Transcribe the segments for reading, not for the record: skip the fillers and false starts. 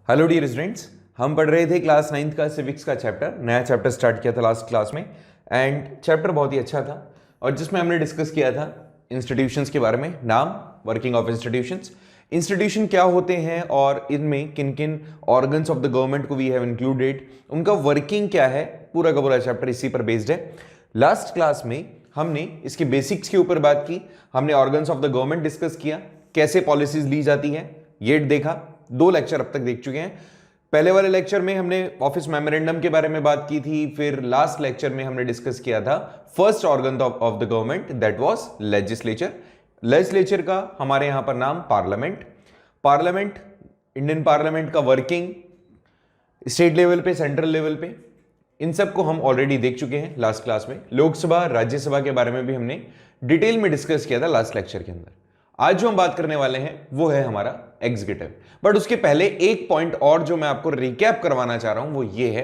Hello dear students, हम पढ़ रहे थे क्लास 9th का सिविक्स का चैप्टर। नया चैप्टर स्टार्ट किया था लास्ट क्लास में एंड चैप्टर बहुत ही अच्छा था और जिसमें हमने डिस्कस किया था इंस्टीट्यूशंस के बारे में, नाम, वर्किंग ऑफ इंस्टीट्यूशंस, इंस्टीट्यूशन क्या होते हैं और इनमें किन किन ऑर्गन्स ऑफ द गवर्नमेंट को वी हैव इंक्लूडेड, उनका वर्किंग क्या है, पूरा का पूरा चैप्टर इसी पर बेस्ड है। लास्ट क्लास में हमने इसके बेसिक्स के ऊपर बात की, हमने organs of the government discuss किया, कैसे पॉलिसीज ली जाती हैं ये देखा। 2 लेक्चर अब तक देख चुके हैं। पहले वाले लेक्चर में हमने ऑफिस मेमोरेंडम के बारे में बात की थी, फिर लास्ट लेक्चर में हमने डिस्कस किया था first organ of the government, that was legislature. Legislature का हमारे यहां पर नाम पार्लियामेंट। पार्लियामेंट, इंडियन पार्लियामेंट का वर्किंग स्टेट लेवल पे, सेंट्रल लेवल पे, इन सब को हम ऑलरेडी देख चुके हैं लास्ट क्लास में। लोकसभा, राज्यसभा के बारे में भी हमने डिटेल में डिस्कस किया था लास्ट लेक्चर के अंदर। आज जो हम बात करने वाले हैं वो है हमारा एग्जीक्यूटिव। बट उसके पहले एक पॉइंट और जो मैं आपको रिकैप करवाना चाह रहा हूं वो ये है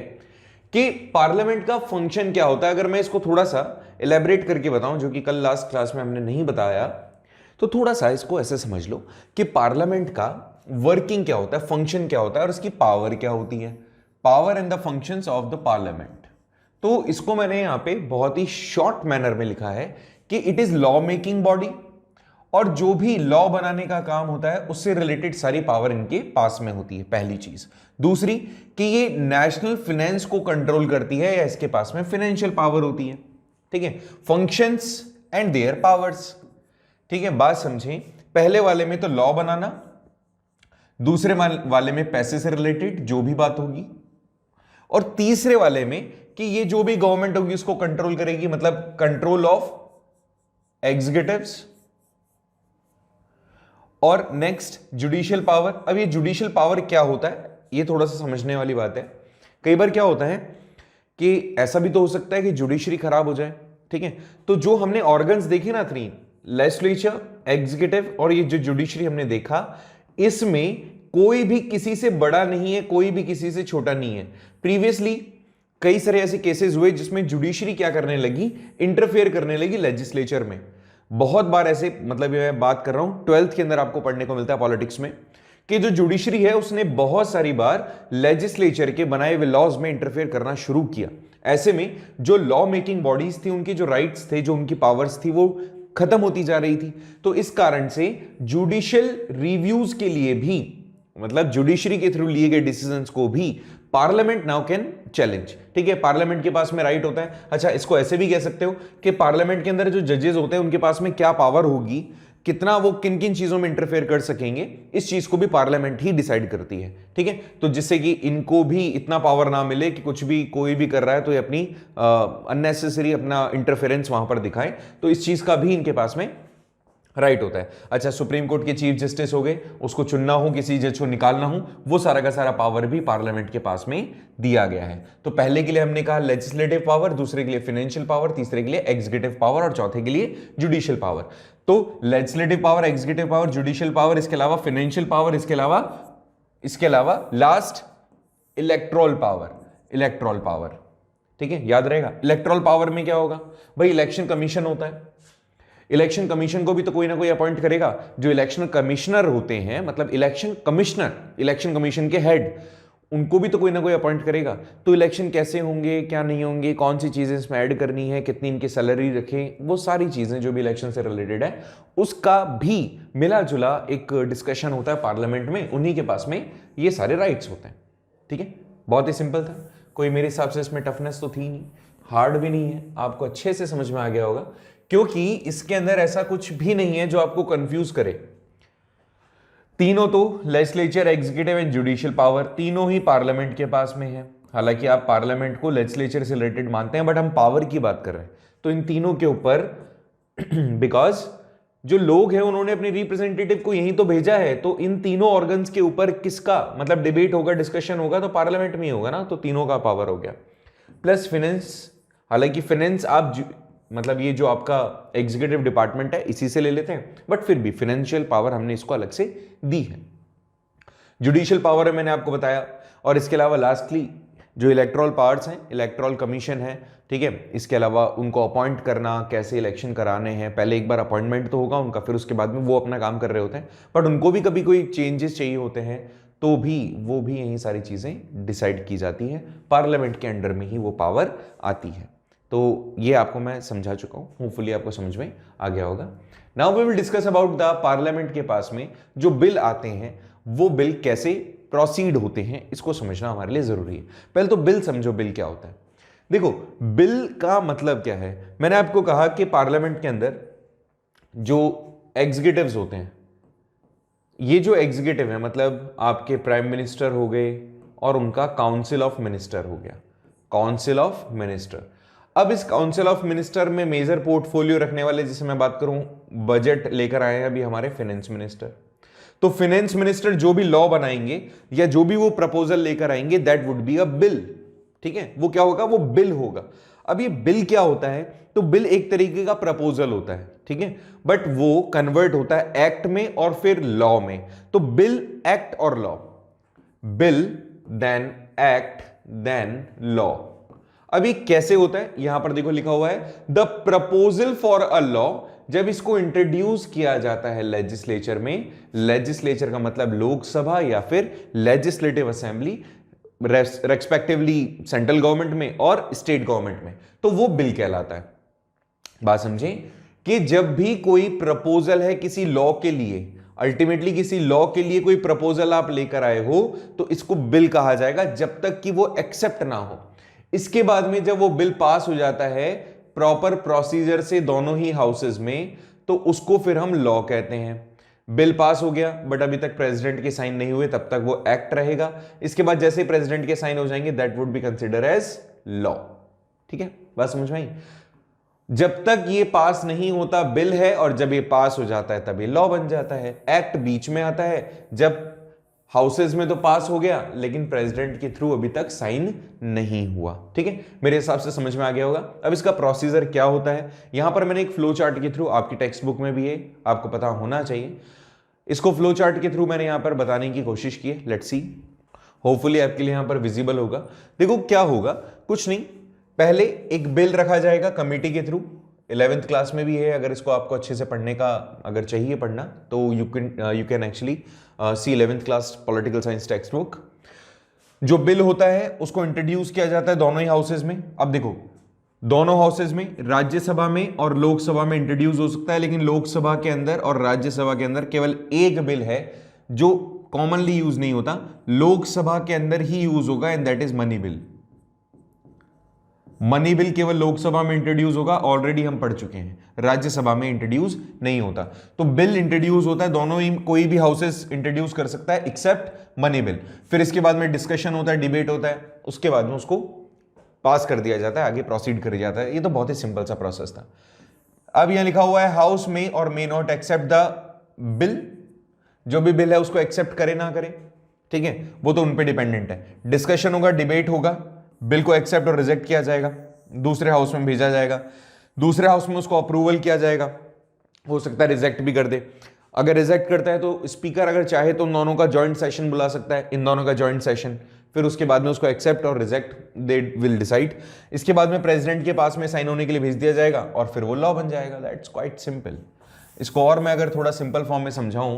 कि पार्लियामेंट का फंक्शन क्या होता है। अगर मैं इसको थोड़ा सा इलेबरेट करके बताऊं, जो कि कल लास्ट क्लास में हमने नहीं बताया, तो थोड़ा सा इसको ऐसे समझ लो कि पार्लियामेंट का वर्किंग क्या होता है, फंक्शन क्या होता है और उसकी पावर क्या होती है। Power and the functions of the parliament. तो इसको मैंने यहां पे बहुत ही शॉर्ट मैनर में लिखा है कि it is law making body, और जो भी लॉ बनाने का काम होता है उससे रिलेटेड सारी पावर इनके पास में होती है, पहली चीज। दूसरी कि ये नेशनल फाइनेंस को कंट्रोल करती है या इसके पास में फाइनेंशियल पावर होती है। ठीक है, फंक्शंस एंड देयर पावर्स। ठीक है, बात समझें। पहले वाले में तो लॉ बनाना, दूसरे वाले में पैसे से रिलेटेड जो भी बात होगी, और तीसरे वाले में कि ये जो भी गवर्नमेंट होगी उसको कंट्रोल करेगी, मतलब कंट्रोल ऑफ एग्जीक्यूटिव्स। और नेक्स्ट जुडिशियल पावर। अब ये जुडिशियल पावर क्या होता है ये थोड़ा सा समझने वाली बात है। कई बार क्या होता है कि ऐसा भी तो हो सकता है कि जुडिशरी खराब हो जाए। ठीक है, तो जो हमने ऑर्गन्स देखे ना 3, लेजिस्लेचर, एग्जीक्यूटिव और ये जो जुडिशरी हमने देखा, इसमें कोई भी किसी से बड़ा नहीं है, कोई भी किसी से छोटा नहीं है। प्रीवियसली कई सारे ऐसे केसेस हुए जिसमें जुडिशरी क्या करने लगी, इंटरफेयर करने लगी लेजिस्लेचर में। बहुत बार ऐसे, मतलब ये मैं बात कर रहा हूं 12th के अंदर आपको पढ़ने को मिलता है पॉलिटिक्स में, कि जो जुडिशरी है उसने बहुत सारी बार लेजिस्लेचर के बनाए हुए लॉज में इंटरफेयर करना शुरू किया। ऐसे में जो लॉ मेकिंग बॉडीज थी, उनके जो राइट्स थे, जो उनकी पावर्स थी, वो खत्म होती जा रही थी। तो इस कारण से जुडिशियल रिव्यूज के लिए भी, मतलब जुडिशरी के थ्रू लिए गए डिसीजंस को भी पार्लियामेंट नाउ कैन चैलेंज। ठीक है, पार्लियामेंट के पास में राइट होता है। अच्छा, इसको ऐसे भी कह सकते हो कि पार्लियामेंट के अंदर जो जजेस होते हैं उनके पास में क्या पावर होगी, कितना वो किन किन चीजों में इंटरफेयर कर सकेंगे, इस चीज को भी पार्लियामेंट ही डिसाइड करती है। ठीक है, तो जिससे कि इनको भी इतना पावर ना मिले कि कुछ भी कोई भी कर रहा है तो ये अपनी अननेसेसरी अपना इंटरफेरेंस वहां पर दिखाए, तो इस चीज का भी इनके पास में राइट होता है। अच्छा, सुप्रीम कोर्ट के चीफ जस्टिस हो गए, उसको चुनना हो, किसी जज को निकालना हो, वो सारा का सारा पावर भी पार्लियामेंट के पास में दिया गया है। तो पहले के लिए हमने कहा लेजिस्लेटिव पावर, दूसरे के लिए फाइनेंशियल पावर, तीसरे के लिए एग्जीक्यूटिव पावर और चौथे के लिए जुडिशियल पावर। तो legislative power, executive power, judicial power, इसके अलावा फाइनेंशियल पावर, इसके अलावा last electoral power. Electoral power, ठीक है, याद रहेगा। इलेक्ट्रोल पावर में क्या होगा भाई, इलेक्शन कमीशन होता है। इलेक्शन कमीशन को भी तो कोई ना कोई अपॉइंट करेगा। जो इलेक्शन कमिश्नर होते हैं, मतलब इलेक्शन कमिश्नर, इलेक्शन कमीशन के हेड, उनको भी तो कोई ना कोई अपॉइंट करेगा। तो इलेक्शन कैसे होंगे, क्या नहीं होंगे, कौन सी चीजें इसमें ऐड करनी है, कितनी इनकी सैलरी रखें, वो सारी चीजें जो भी इलेक्शन से रिलेटेड है उसका भी मिला जुला एक डिस्कशन होता है पार्लियामेंट में। उन्हीं के पास में ये सारे राइट्स होते हैं। ठीक है, बहुत ही सिंपल था, कोई मेरे हिसाब से इसमें टफनेस तो थी नहीं, हार्ड भी नहीं है, आपको अच्छे से समझ में आ गया होगा, क्योंकि इसके अंदर ऐसा कुछ भी नहीं है जो आपको कंफ्यूज करे। तीनों तो legislature, executive and judicial power, तीनों ही पार्लियामेंट के पास में है। हालांकि आप पार्लियामेंट को लेजिस्लेचर से रिलेटेड मानते हैं, बट हम पावर की बात कर रहे हैं। तो इन तीनों के ऊपर बिकॉज जो लोग हैं उन्होंने अपने रिप्रेजेंटेटिव को यहीं तो भेजा है, तो इन तीनों ऑर्गन्स के ऊपर किसका मतलब डिबेट होगा, डिस्कशन होगा, तो पार्लियामेंट में ही होगा ना। तो तीनों का पावर हो गया। प्लस फाइनेंस, हालांकि फाइनेंस आप मतलब ये जो आपका एग्जीक्यूटिव डिपार्टमेंट है इसी से ले लेते हैं, बट फिर भी फाइनेंशियल पावर हमने इसको अलग से दी है। जुडिशियल पावर है मैंने आपको बताया, और इसके अलावा लास्टली जो इलेक्टोरल पावर्स हैं, इलेक्टोरल कमीशन है। ठीक है, इसके अलावा उनको अपॉइंट करना, कैसे इलेक्शन कराने हैं, पहले एक बार अपॉइंटमेंट तो होगा उनका, फिर उसके बाद में वो अपना काम कर रहे होते हैं, बट उनको भी कभी कोई चेंजेस चाहिए होते हैं तो भी वो भी यही सारी चीजें डिसाइड की जाती हैं, पार्लियामेंट के अंडर में ही वो पावर आती है। तो ये आपको मैं समझा चुका हूं, होपफुली आपको समझ में आ गया होगा। Now we will discuss about the parliament के पास में जो बिल आते हैं वो बिल कैसे प्रोसीड होते हैं, इसको समझना हमारे लिए जरूरी है। पहले तो बिल समझो, बिल क्या होता है। देखो बिल का मतलब क्या है, मैंने आपको कहा कि पार्लियामेंट के अंदर जो एग्जीक्यूटिव्स होते हैं, ये जो एग्जीक्यूटिव है मतलब आपके प्राइम मिनिस्टर हो गए और उनका काउंसिल ऑफ मिनिस्टर हो गया, काउंसिल ऑफ मिनिस्टर। अब इस काउंसिल ऑफ मिनिस्टर में मेजर पोर्टफोलियो रखने वाले, जैसे मैं बात करूं, बजट लेकर आए हैं अभी हमारे फाइनेंस मिनिस्टर। तो फाइनेंस मिनिस्टर जो भी लॉ बनाएंगे या जो भी वो प्रपोजल लेकर आएंगे, that would be a bill. ठीक है, वो क्या होगा, वो बिल होगा। अब ये बिल क्या होता है, तो बिल एक तरीके का प्रपोजल होता है, ठीक है, बट वो कन्वर्ट होता है एक्ट में और फिर लॉ में। तो बिल, एक्ट और law, bill then act then law. अब ये कैसे होता है, यहां पर देखो लिखा हुआ है the proposal for a law. जब इसको इंट्रोड्यूस किया जाता है लेजिस्लेचर में, लेजिस्लेचर का मतलब लोकसभा या फिर legislative assembly, respectively central government में और स्टेट गवर्नमेंट में, तो वो बिल कहलाता है। बात समझें कि जब भी कोई प्रपोजल है किसी लॉ के लिए, अल्टीमेटली किसी लॉ के लिए कोई प्रपोजल आप लेकर आए हो, तो इसको बिल कहा जाएगा जब तक कि वो एक्सेप्ट ना हो। इसके बाद में जब वो बिल पास हो जाता है प्रॉपर प्रोसीजर से दोनों ही हाउसेज में, तो उसको फिर हम लॉ कहते हैं। बिल पास हो गया बट अभी तक प्रेसिडेंट के साइन नहीं हुए, तब तक वो एक्ट रहेगा। इसके बाद जैसे ही प्रेसिडेंट के साइन हो जाएंगे, that would be consider as law. ठीक है, बात समझ में आई। जब तक ये पास नहीं होता बिल है, और जब ये पास हो जाता है तब ये लॉ बन जाता है। एक्ट बीच में आता है, जब हाउसेज में तो पास हो गया लेकिन प्रेसिडेंट के थ्रू अभी तक साइन नहीं हुआ। ठीक है, मेरे हिसाब से समझ में आ गया होगा। अब इसका प्रोसीजर क्या होता है, यहां पर मैंने एक फ्लो चार्ट के थ्रू, आपकी टेक्स्ट बुक में भी है, आपको पता होना चाहिए, इसको फ्लो चार्ट के थ्रू मैंने यहां पर बताने की कोशिश की है। लेट्स सी, होपफुली आपके लिए यहां पर विजिबल होगा। देखो क्या होगा, कुछ नहीं, पहले एक बिल रखा जाएगा कमेटी के थ्रू, 11th क्लास में भी है, अगर इसको आपको अच्छे से पढ़ने का अगर चाहिए पढ़ना तो you can actually see 11th class political science text book. जो बिल होता है उसको इंट्रोड्यूस किया जाता है दोनों ही हाउसेज में। अब देखो, दोनों हाउसेज में, राज्यसभा में और लोकसभा में इंट्रोड्यूस हो सकता है, लेकिन लोकसभा के अंदर और राज्यसभा के अंदर केवल एक बिल है जो कॉमनली यूज नहीं होता, लोकसभा के अंदर ही यूज होगा, and that is money bill. Money bill केवल लोकसभा में इंट्रोड्यूस होगा, ऑलरेडी हम पढ़ चुके हैं, राज्यसभा में इंट्रोड्यूस नहीं होता। तो बिल इंट्रोड्यूस होता है दोनों ही, कोई भी हाउसेस इंट्रोड्यूस कर सकता है एक्सेप्ट मनी बिल। फिर इसके बाद में डिस्कशन होता है, डिबेट होता है, उसके बाद में उसको पास कर दिया जाता है, आगे प्रोसीड कर जाता है। ये तो बहुत ही सिंपल सा प्रोसेस था। अब यहां लिखा हुआ है हाउस में और may not accept the bill, जो भी बिल है उसको एक्सेप्ट करे ना करे, ठीक है, वो तो उन पे डिपेंडेंट है। डिस्कशन होगा, डिबेट होगा, बिल को एक्सेप्ट और रिजेक्ट किया जाएगा, दूसरे हाउस में भेजा जाएगा, दूसरे हाउस में उसको अप्रूवल किया जाएगा, हो सकता है रिजेक्ट भी कर दे। अगर रिजेक्ट करता है तो स्पीकर अगर चाहे तो उन दोनों का जॉइंट सेशन बुला सकता है, इन दोनों का जॉइंट सेशन, फिर उसके बाद में उसको एक्सेप्ट और रिजेक्ट दे विल डिसाइड। इसके बाद में प्रेसिडेंट के पास में साइन होने के लिए भेज दिया जाएगा और फिर वो लॉ बन जाएगा। That's quite simple. इसको और मैं अगर थोड़ा सिंपल फॉर्म में समझाऊं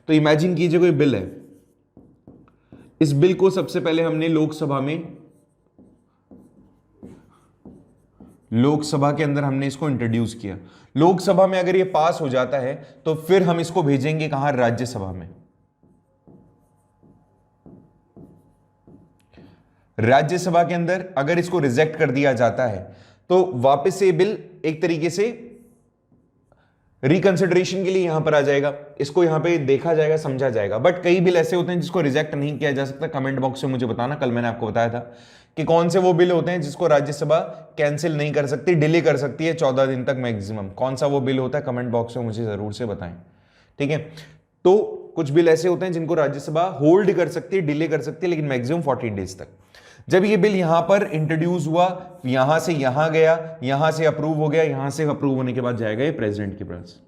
तो इमेजिन कीजिए कोई बिल है, इस बिल को सबसे पहले हमने लोकसभा के अंदर हमने इसको इंट्रोड्यूस किया। लोकसभा में अगर ये पास हो जाता है तो फिर हम इसको भेजेंगे कहां, राज्यसभा में। राज्यसभा के अंदर अगर इसको रिजेक्ट कर दिया जाता है तो वापस से बिल एक तरीके से रिकंसिडरेशन के लिए यहां पर आ जाएगा, इसको यहां पे देखा जाएगा, समझा जाएगा। बट कई बिल ऐसे होते हैं जिसको रिजेक्ट नहीं किया जा सकता। कमेंट बॉक्स में मुझे बताना, कल मैंने आपको बताया था कि कौन से वो बिल होते हैं जिसको राज्यसभा कैंसिल नहीं कर सकती, डिले कर सकती है 14 दिन तक मैक्सिमम। कौन सा वो बिल होता है, कमेंट बॉक्स में मुझे जरूर से बताएं, ठीक है। तो कुछ बिल ऐसे होते हैं जिनको राज्यसभा होल्ड कर सकती है, डिले कर सकती है, लेकिन मैक्सिमम 14 डेज तक। जब ये बिल यहां पर इंट्रोड्यूस हुआ, यहां से यहां गया, यहां से अप्रूव हो गया, यहां से अप्रूव होने के बाद जाएगा ये प्रेसिडेंट के पास।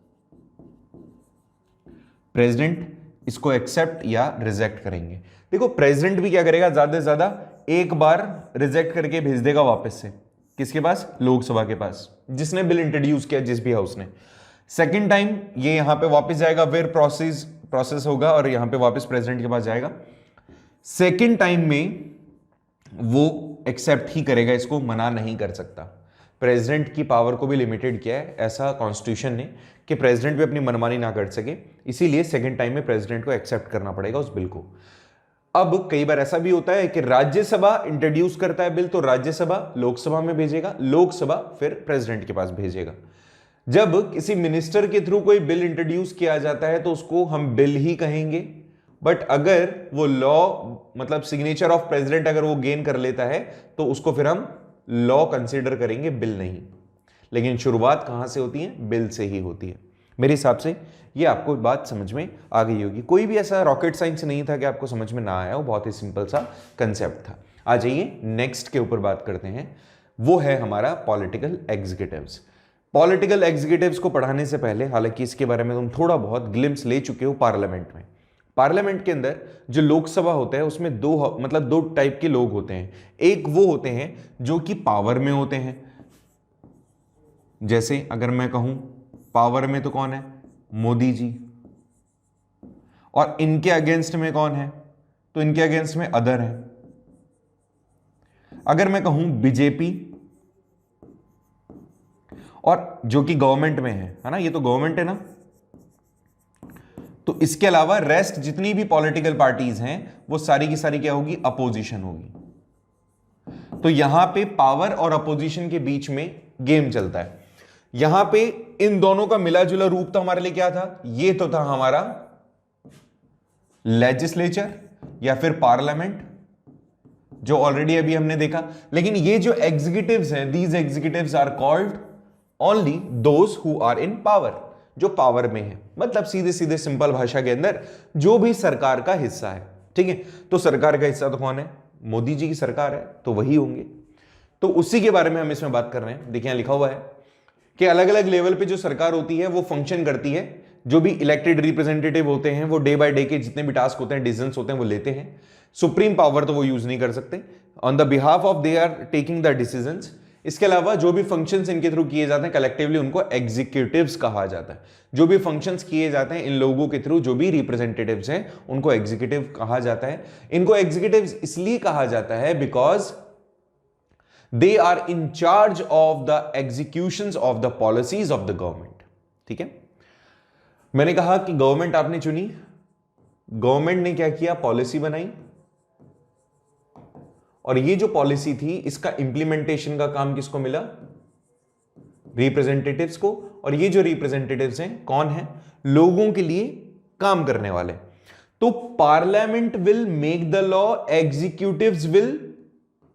प्रेसिडेंट इसको एक्सेप्ट या रिजेक्ट करेंगे। देखो प्रेसिडेंट भी क्या करेगा, ज्यादा से ज्यादा एक बार रिजेक्ट करके भेज देगा वापस से, किसके पास, लोकसभा के पास, जिसने बिल इंट्रोड्यूस किया, जिस भी हाउस ने। सेकेंड टाइम ये यहां पे वापस जाएगा, फिर प्रोसेस होगा और यहां पे वापस प्रेसिडेंट के पास जाएगा। सेकेंड टाइम में वो एक्सेप्ट ही करेगा, इसको मना नहीं कर सकता। प्रेसिडेंट की पावर को भी लिमिटेड किया है ऐसा कॉन्स्टिट्यूशन ने कि प्रेसिडेंट भी अपनी मनमानी ना कर सके, इसीलिए सेकेंड टाइम में प्रेसिडेंट को एक्सेप्ट करना पड़ेगा उस बिल को। अब कई बार ऐसा भी होता है कि राज्यसभा इंट्रोड्यूस करता है बिल, तो राज्यसभा लोकसभा में भेजेगा, लोकसभा फिर प्रेसिडेंट के पास भेजेगा। जब किसी मिनिस्टर के थ्रू कोई बिल इंट्रोड्यूस किया जाता है तो उसको हम बिल ही कहेंगे, बट अगर वो लॉ मतलब सिग्नेचर ऑफ प्रेसिडेंट अगर वो गेन कर लेता है तो उसको फिर हम लॉ कंसीडर करेंगे, बिल नहीं। लेकिन शुरुआत कहां से होती है? बिल से ही होती है। मेरे हिसाब से ये आपको बात समझ में आ गई होगी। कोई भी ऐसा रॉकेट साइंस नहीं था कि आपको समझ में ना आया हो, बहुत ही सिंपल सा कंसेप्ट था। आ जाइए नेक्स्ट के ऊपर बात करते हैं, वो है हमारा पॉलिटिकल एग्जीक्यूटिव्स। पॉलिटिकल एग्जीक्यूटिव्स को पढ़ाने से पहले, हालांकि इसके बारे में तुम थोड़ा बहुत ग्लिम्स ले चुके हो पार्लियामेंट में। पार्लियामेंट के अंदर जो लोकसभा होता है उसमें दो टाइप के लोग होते हैं। एक वो होते हैं जो कि पावर में होते हैं, जैसे अगर मैं कहूं पावर में तो कौन है? मोदी जी। और इनके अगेंस्ट में कौन है? तो इनके अगेंस्ट में अदर है। अगर मैं कहूं बीजेपी, और जो कि गवर्नमेंट में है ना, ये तो गवर्नमेंट है ना, तो इसके अलावा रेस्ट जितनी भी पॉलिटिकल पार्टीज हैं वो सारी की सारी क्या होगी? अपोजिशन होगी। तो यहां पे पावर और अपोजिशन के बीच में गेम चलता है। यहां पे इन दोनों का मिला जुला रूप तो हमारे लिए क्या था? ये तो था हमारा लेजिस्लेचर या फिर पार्लियामेंट, जो ऑलरेडी अभी हमने देखा। लेकिन ये जो एग्जीक्यूटिव्स हैं, these executives are called only those who are in power, जो पावर में है। मतलब सीधे सीधे सिंपल भाषा के अंदर जो भी सरकार का हिस्सा है, ठीक है। तो सरकार का हिस्सा तो कौन है? मोदी जी की सरकार है, तो वही होंगे। तो उसी के बारे में हम इसमें बात कर रहे हैं। देखिए यहां लिखा हुआ है कि अलग अलग लेवल पे जो सरकार होती है वो फंक्शन करती है। जो भी इलेक्टेड रिप्रेजेंटेटिव होते हैं वो डे बाय डे के जितने भी टास्क होते हैं, डिसीजंस होते हैं, वो लेते हैं। सुप्रीम पावर तो वो यूज नहीं कर सकते, on the behalf of they are taking the decisions. इसके अलावा जो भी फंक्शंस इनके थ्रू किए जाते हैं कलेक्टिवली उनको एग्जीक्यूटिव्स कहा जाता है। जो भी फंक्शंस किए जाते हैं इन लोगों के थ्रू, जो भी रिप्रेजेंटेटिव्स हैं, उनको एग्जीक्यूटिव कहा जाता है। इनको एग्जीक्यूटिव्स इसलिए कहा जाता है because they are in charge of the executions of the policies of the government. ठीक है, मैंने कहा कि गवर्नमेंट आपने चुनी, गवर्नमेंट ने क्या किया? पॉलिसी बनाई, और ये जो पॉलिसी थी इसका इंप्लीमेंटेशन का काम किसको मिला? रिप्रेजेंटेटिव्स को। और ये जो रिप्रेजेंटेटिव्स हैं कौन है? लोगों के लिए काम करने वाले। तो parliament will make the law, executives will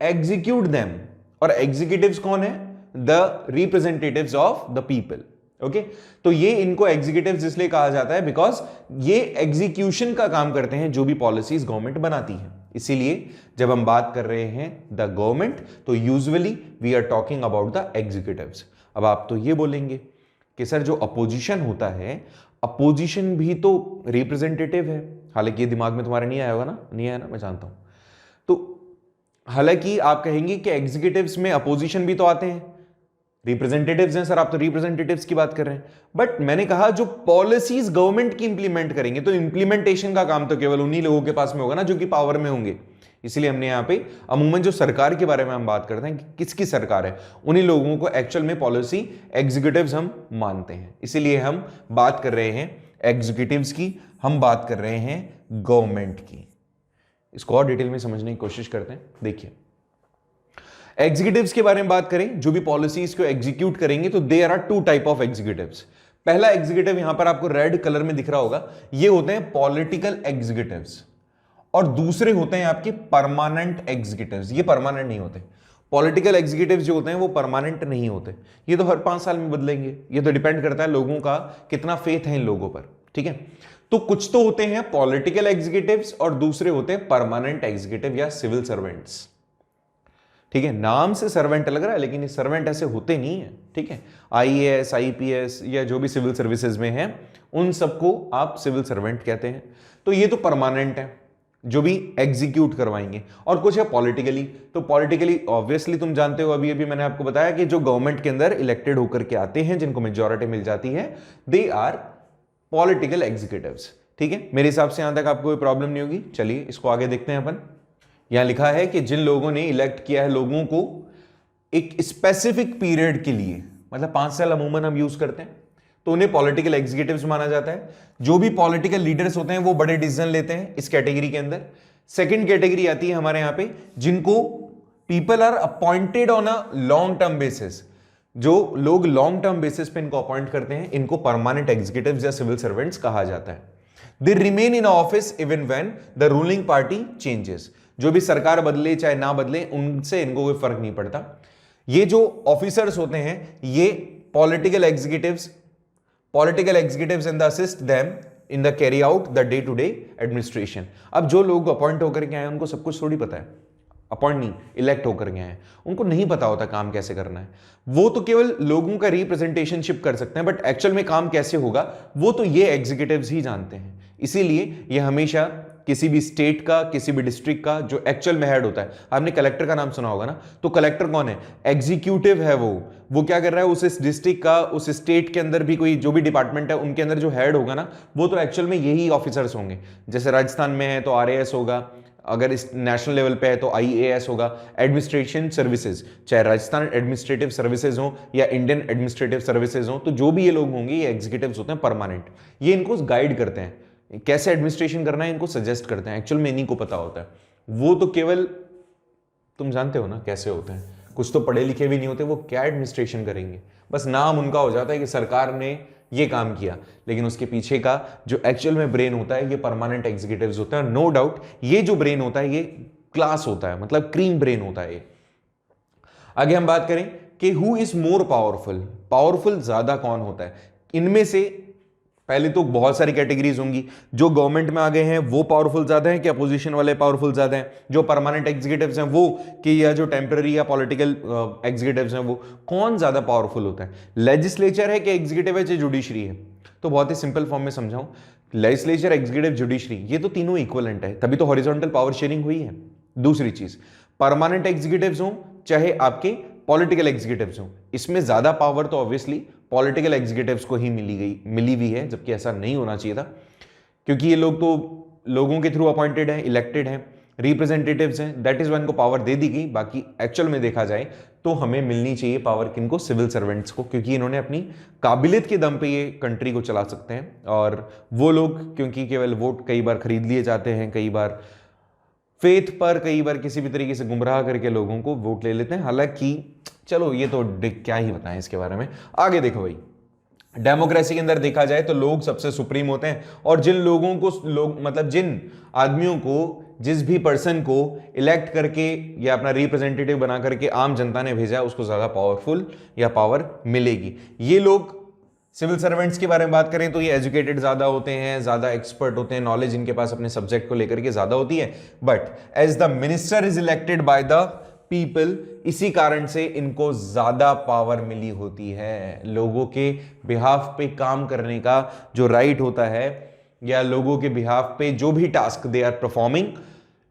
execute them. और एग्जीक्यूटिव्स कौन है? The representatives of the people. Okay, तो ये इनको एग्जीक्यूटिव्स इसलिए कहा जाता है बिकॉज ये एग्जीक्यूशन का काम करते हैं जो भी पॉलिसीज गवर्नमेंट बनाती है। इसीलिए जब हम बात कर रहे हैं द गवर्नमेंट, तो usually we are talking about the executives. अब आप तो ये बोलेंगे कि सर जो अपोजिशन होता है, अपोजिशन भी तो रिप्रेजेंटेटिव है। हालांकि ये दिमाग में तुम्हारे नहीं आया होगा ना, नहीं आया ना, मैं जानता हूं। तो हालांकि आप कहेंगे कि एग्जीक्यूटिव्स में अपोजिशन भी तो आते हैं, रिप्रेजेंटेटिव्स हैं। सर आप तो रिप्रेजेंटेटिव्स की बात कर रहे हैं, बट मैंने कहा जो पॉलिसीज गवर्नमेंट की इंप्लीमेंट करेंगे, तो इंप्लीमेंटेशन का काम तो केवल उन्हीं लोगों के पास में होगा ना जो कि पावर में होंगे। इसलिए हमने यहां पे अमूमन जो सरकार के बारे में हम बात करते हैं कि किसकी सरकार है, उन्हीं लोगों को एक्चुअल में पॉलिसी एग्जीक्यूटिव्स हम मानते हैं। इसीलिए हम बात कर रहे हैं एग्जीक्यूटिव्स की, हम बात कर रहे हैं गवर्नमेंट की। इसको और डिटेल में समझने की कोशिश करते हैं। देखिए एग्जीक्यूटिव्स के बारे में बात करें, जो भी पॉलिसीज को एग्जीक्यूट करेंगे, तो there are two type of executives. पहला एग्जीक्यूटिव यहां पर आपको रेड कलर में दिख रहा होगा, ये होते हैं पॉलिटिकल एग्जीक्यूटिव्स। और दूसरे होते हैं आपके परमानेंट एग्जीक्यूटिव्स। ये परमानेंट नहीं होते। पॉलिटिकल एग्जीक्यूटिव्स जो होते हैं वो परमानेंट नहीं होते, ये तो हर 5 साल में बदलेंगे। ये तो डिपेंड करता है लोगों का कितना फेथ है इन लोगों पर। ठीक है, तो कुछ तो होते हैं पॉलिटिकल एग्जीक्यूटिव्स और दूसरे होते हैं परमानेंट एग्जीक्यूटिव या सिविल सर्वेंट्स। ठीक है, नाम से सर्वेंट लग रहा है लेकिन ये सर्वेंट ऐसे होते नहीं है। ठीक है, आईएएस, आईपीएस या जो भी सिविल सर्विसेज में है उन सबको आप सिविल सर्वेंट कहते हैं। तो ये तो परमानेंट है जो भी एग्जीक्यूट करवाएंगे। और कुछ है पॉलिटिकली, तो पॉलिटिकली ऑब्वियसली तुम जानते हो, अभी अभी मैंने आपको बताया कि जो गवर्नमेंट के अंदर इलेक्टेड होकर के आते हैं, जिनको मेजॉरिटी मिल जाती है, दे आर पॉलिटिकल एग्जीक्यूटिव्स। ठीक है, मेरे हिसाब से यहां तक आपको कोई प्रॉब्लम नहीं होगी। चलिए इसको आगे देखते हैं अपन। यहां लिखा है कि जिन लोगों ने इलेक्ट किया है लोगों को एक स्पेसिफिक पीरियड के लिए, मतलब 5 साल अमूमन हम यूज करते हैं, तो उन्हें पॉलिटिकल एग्जीक्यूटिव्स माना जाता है। जो भी पॉलिटिकल लीडर्स होते हैं वो बड़े डिसीजन लेते हैं इस कैटेगरी के अंदर। सेकंड कैटेगरी आती है हमारे यहां पे जिनको people are appointed on a long term basis. जो लोग लॉन्ग टर्म बेसिस पे इनको अपॉइंट करते हैं, इनको परमानेंट एग्जीक्यूटिव्स या सिविल सर्वेंट्स कहा जाता है। They remain in office even when the ruling party changes. जो भी सरकार बदले चाहे ना बदले, उनसे इनको कोई फर्क नहीं पड़ता। ये जो ऑफिसर्स होते हैं ये political executives and assist them in the carry out the day to day administration. अब जो लोग अपॉइंट होकर के आए उनको सब कुछ थोड़ी पता है, अपॉइंट नहीं, इलेक्ट होकर गए हैं, उनको नहीं पता होता काम कैसे करना है। वो तो केवल लोगों का रिप्रेजेंटेशनशिप कर सकते हैं, बट एक्चुअल में काम कैसे होगा वो तो ये एग्जीक्यूटिव्स ही जानते हैं। इसीलिए ये हमेशा किसी भी स्टेट का, किसी भी डिस्ट्रिक्ट का जो एक्चुअल में हेड होता है, आपने कलेक्टर का नाम सुना होगा ना, तो कलेक्टर कौन है? एग्जीक्यूटिव है वो क्या कर रहा है उस डिस्ट्रिक्ट का, उस स्टेट के अंदर भी कोई जो भी डिपार्टमेंट है उनके अंदर जो हेड होगा ना, वो तो एक्चुअल में यही ऑफिसर्स होंगे। जैसे राजस्थान में है तो RAS होगा, अगर इस नेशनल लेवल पे है तो IAS होगा। एडमिनिस्ट्रेशन सर्विसेज, चाहे राजस्थान एडमिनिस्ट्रेटिव सर्विसेज हो या इंडियन एडमिनिस्ट्रेटिव सर्विसेज हो, तो जो भी ये लोग होंगे ये एग्जीक्यूटिव्स होते हैं परमानेंट। ये इनको गाइड करते हैं, कैसे एडमिनिस्ट्रेशन करना है इनको सजेस्ट करते हैं। एक्चुअल में इन्हीं को पता होता है, वो तो केवल तुम जानते हो ना कैसे होते हैं, कुछ तो पढ़े लिखे भी नहीं होते, वो क्या एडमिनिस्ट्रेशन करेंगे, बस नाम उनका हो जाता है कि सरकार ने ये काम किया, लेकिन उसके पीछे का जो एक्चुअल में ब्रेन होता है ये परमानेंट एग्जीक्यूटिव्स होते हैं। नो डाउट ये जो ब्रेन होता है ये क्लास होता है, मतलब क्रीम ब्रेन होता है ये। आगे हम बात करें कि हु इज मोर पावरफुल ज्यादा कौन होता है। इनमें से पहले तो बहुत सारी कैटेगरीज होंगी। जो गवर्नमेंट में आ गए हैं वो पावरफुल ज्यादा है कि अपोजिशन वाले पावरफुल ज्यादा हैं? जो परमानेंट एग्जीक्यूटिव्स हैं वो कि या जो टेम्पररी या पॉलिटिकल एग्जीक्यूटिव्स हैं वो कौन ज्यादा पावरफुल होता है? लेजिस्लेचर है कि एग्जीक्यूटिव है, जुडिशरी है? तो बहुत ही सिंपल फॉर्म में समझाऊं, लेजिस्लेचर, एग्जीक्यूटिव, जुडिशरी ये तो तीनों इक्वलेंट है, तभी तो हॉरिजॉन्टल पावर शेयरिंग हुई है। दूसरी चीज, परमानेंट एग्जीक्यूटिव्स हो चाहे आपके पॉलिटिकल एग्जीक्यूटिव्स हो, इसमें ज्यादा पावर तो ऑब्वियसली पॉलिटिकल एग्जीक्यूटिव्स को ही मिली हुई है, जबकि ऐसा नहीं होना चाहिए था, क्योंकि ये लोग तो लोगों के थ्रू अपॉइंटेड हैं, इलेक्टेड हैं, रिप्रेजेंटेटिव्स हैं, दैट इज वन को पावर दे दी गई। बाकी एक्चुअल में देखा जाए तो हमें मिलनी चाहिए पावर किनको? सिविल सर्वेंट्स को, क्योंकि इन्होंने अपनी काबिलियत के दम पे ये कंट्री को चला सकते हैं। और वो लोग क्योंकि केवल वोट कई बार खरीद लिए जाते हैं, कई बार फेथ पर, कई बार किसी भी तरीके से गुमराह करके लोगों को वोट ले लेते हैं। हालांकि चलो ये तो क्या ही बताएं इसके बारे में। आगे देखो भाई, डेमोक्रेसी के अंदर देखा जाए तो लोग सबसे सुप्रीम होते हैं, और जिन लोगों को मतलब जिन आदमियों को, जिस भी पर्सन को इलेक्ट करके या अपना रिप्रेजेंटेटिव बना करके आम जनता ने भेजा उसको ज्यादा पावरफुल या पावर मिलेगी। ये लोग सिविल सर्वेंट्स के बारे में बात करें तो ये एजुकेटेड ज्यादा होते हैं, ज्यादा एक्सपर्ट होते हैं, नॉलेज इनके पास अपने सब्जेक्ट को लेकर के ज्यादा होती है। But as the minister is elected by the people, इसी कारण से इनको ज्यादा पावर मिली होती है। लोगों के बिहाफ पे काम करने का जो राइट होता है, या लोगों के बिहाफ पे जो भी टास्क दे आर परफॉर्मिंग,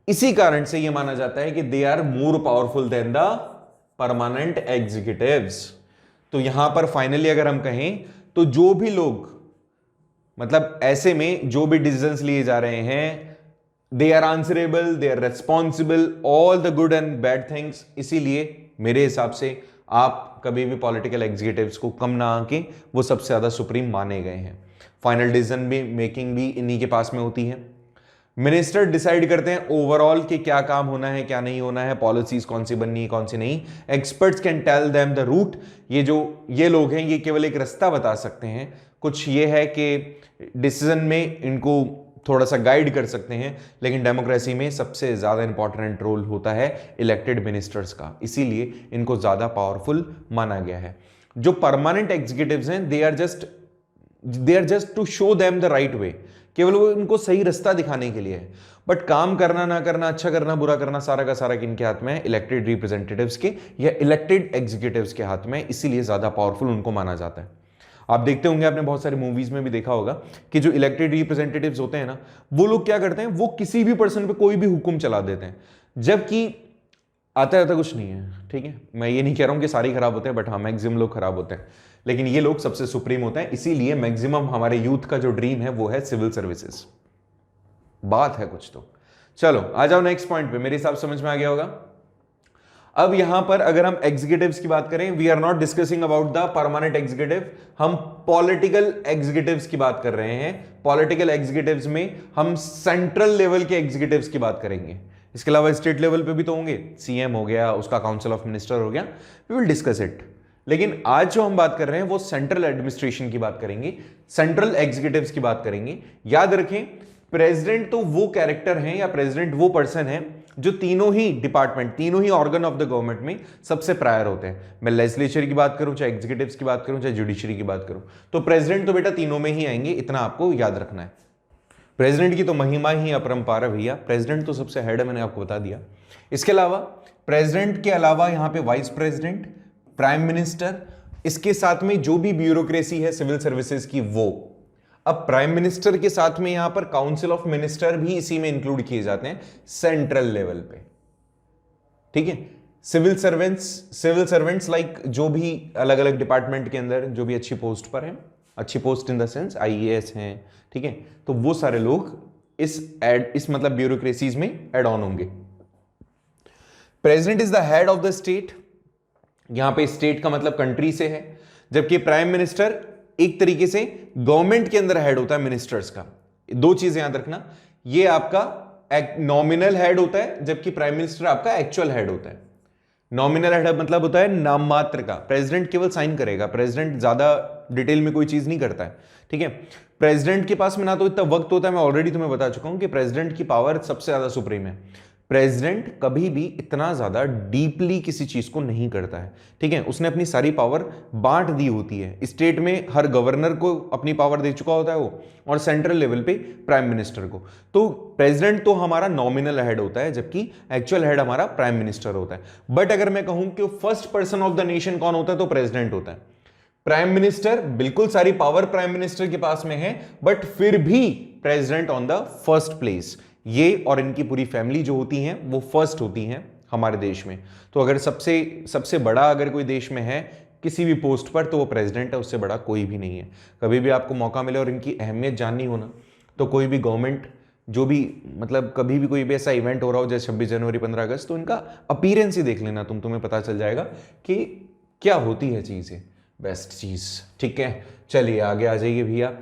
इसी कारण से यह माना जाता है कि they are more powerful than the permanent executives. तो यहां पर फाइनली अगर हम कहें तो जो भी लोग, मतलब ऐसे में जो भी डिसीजंस लिए जा रहे हैं, they are answerable, they are responsible, all the good and bad things. इसीलिए मेरे हिसाब से आप कभी भी पॉलिटिकल एग्जीक्यूटिव्स को कम ना आके वो सबसे ज्यादा सुप्रीम माने गए हैं। फाइनल डिसीजन भी मेकिंग भी इन्हीं के पास में होती है। मिनिस्टर डिसाइड करते हैं ओवरऑल कि क्या काम होना है, क्या नहीं होना है, पॉलिसीज कौन सी बननी है, कौन सी नहीं। Experts can tell them the route. ये लोग हैं, ये केवल एक रास्ता बता सकते हैं। कुछ ये है कि डिसीजन में इनको थोड़ा सा गाइड कर सकते हैं, लेकिन डेमोक्रेसी में सबसे ज्यादा इंपॉर्टेंट रोल होता है इलेक्टेड मिनिस्टर्स का, इसीलिए इनको ज्यादा पावरफुल माना गया है। जो परमानेंट एग्जीक्यूटिव्स हैं, they are just to show them the right way, केवल वो इनको सही रास्ता दिखाने के लिए है। बट काम करना ना करना, अच्छा करना बुरा करना, सारा का सारा किनके हाथ में है? इलेक्टेड रिप्रेजेंटेटिव्स के या इलेक्टेड एग्जीक्यूटिव्स के हाथ में, इसीलिए ज्यादा पावरफुल उनको माना जाता है। आप देखते होंगे, आपने बहुत सारी मूवीज में भी देखा होगा कि जो इलेक्टेड रिप्रेजेंटेटिव्स होते हैं ना, वो लोग क्या करते हैं, वो किसी भी पर्सन पे कोई भी हुक्म चला देते हैं, जबकि आता कुछ नहीं है। ठीक है, मैं ये नहीं कह रहा हूं कि सारे खराब होते हैं, बट हाँ मैक्सिमम लोग खराब होते हैं। लेकिन ये लोग सबसे सुप्रीम होते हैं, इसीलिए मैक्सिमम हमारे यूथ का जो ड्रीम है वो है सिविल सर्विसेज। बात है कुछ तो। चलो आ जाओ नेक्स्ट पॉइंट पे, मेरे हिसाब समझ में आ गया होगा। अब यहां पर अगर हम एग्जीक्यूटिव्स की बात करें, we are not discussing about the permanent executive, हम पॉलिटिकल एग्जीक्यूटिव्स की बात कर रहे हैं। पॉलिटिकल एग्जीक्यूटिव्स में हम सेंट्रल लेवल के एग्जीक्यूटिव्स की बात करेंगे, इसके अलावा स्टेट लेवल पे भी तो होंगे, सीएम हो गया, उसका काउंसिल ऑफ मिनिस्टर हो गया, वी विल डिस्कस इट। लेकिन आज जो हम बात कर रहे हैं वो सेंट्रल एडमिनिस्ट्रेशन की बात करेंगे, सेंट्रल एग्जीक्यूटिव्स की बात करेंगे। याद रखें, प्रेसिडेंट तो वो कैरेक्टर हैं या प्रेसिडेंट वो पर्सन है जो तीनों ही डिपार्टमेंट, तीनों ही ऑर्गन ऑफ द गवर्नमेंट में सबसे प्रायर होते हैं। मैं लेजिस्लेचर की बात करूं, चाहे एग्जीक्यूटिव्स की बात करूं, चाहे जुडिशरी की बात करूं, तो प्रेसिडेंट तो बेटा तीनों में ही आएंगे, इतना आपको याद रखना है। प्रेसिडेंट की तो महिमा ही अपरंपार है भैया, प्रेसिडेंट तो सबसे हेड है, मैंने आपको बता दिया। इसके अलावा प्रेसिडेंट के अलावा यहां पे वाइस प्रेसिडेंट, प्राइम मिनिस्टर, इसके साथ में जो भी ब्यूरोक्रेसी है सिविल सर्विसेज की वो। अब प्राइम मिनिस्टर के साथ में यहां पर काउंसिल ऑफ मिनिस्टर भी इसी में इंक्लूड किए जाते हैं सेंट्रल लेवल पे, ठीक है। सिविल सर्वेंट्स लाइक जो भी अलग अलग डिपार्टमेंट के अंदर जो भी अच्छी पोस्ट पर हैं, अच्छी post in the sense IAS हैं, ठीक है, तो वो सारे लोग इस मतलब ब्यूरोक्रेसीज में एड ऑन होंगे। President is the head of the state, यहां पे स्टेट का मतलब कंट्री से है, जबकि प्राइम मिनिस्टर एक तरीके से गवर्नमेंट के अंदर हेड होता है मिनिस्टर्स का। दो चीजें याद रखना, ये आपका नॉमिनल हेड होता है, जबकि प्राइम मिनिस्टर आपका एक्चुअल हेड होता है। नॉमिनल हेड मतलब होता है नाम मात्र का, प्रेसिडेंट केवल साइन करेगा, प्रेसिडेंट ज्यादा डिटेल में कोई चीज नहीं करता है, ठीक है। प्रेसिडेंट के पास में ना तो इतना वक्त होता है, मैं ऑलरेडी तुम्हें बता चुका हूं कि प्रेसिडेंट की पावर सबसे ज्यादा सुप्रीम है। प्रेसिडेंट कभी भी इतना ज्यादा डीपली किसी चीज को नहीं करता है, ठीक है, उसने अपनी सारी पावर बांट दी होती है। स्टेट में हर गवर्नर को अपनी पावर दे चुका होता है वो, और सेंट्रल लेवल पे प्राइम मिनिस्टर को। तो प्रेसिडेंट तो हमारा नॉमिनल हेड होता है, जबकि एक्चुअल हेड हमारा प्राइम मिनिस्टर होता है। बट अगर मैं कहूं कि first person of the nation कौन होता है, तो प्रेसिडेंट होता है। प्राइम मिनिस्टर, बिल्कुल सारी पावर प्राइम मिनिस्टर के पास में है, बट फिर भी president on the first place. ये और इनकी पूरी फैमिली जो होती हैं वो फर्स्ट होती हैं हमारे देश में। तो अगर सबसे बड़ा अगर कोई देश में है किसी भी पोस्ट पर, तो वो प्रेसिडेंट है, उससे बड़ा कोई भी नहीं है। कभी भी आपको मौका मिले और इनकी अहमियत जाननी हो ना, तो कोई भी गवर्नमेंट जो भी मतलब कभी भी कोई भी ऐसा इवेंट हो रहा हो जैसे 26 जनवरी 15 अगस्त, तो इनका अपीयरेंस ही देख लेना, तुम्हें पता चल जाएगा कि क्या होती है चीजें, बेस्ट चीज, ठीक है। चलिए आगे आ जाइए भैया।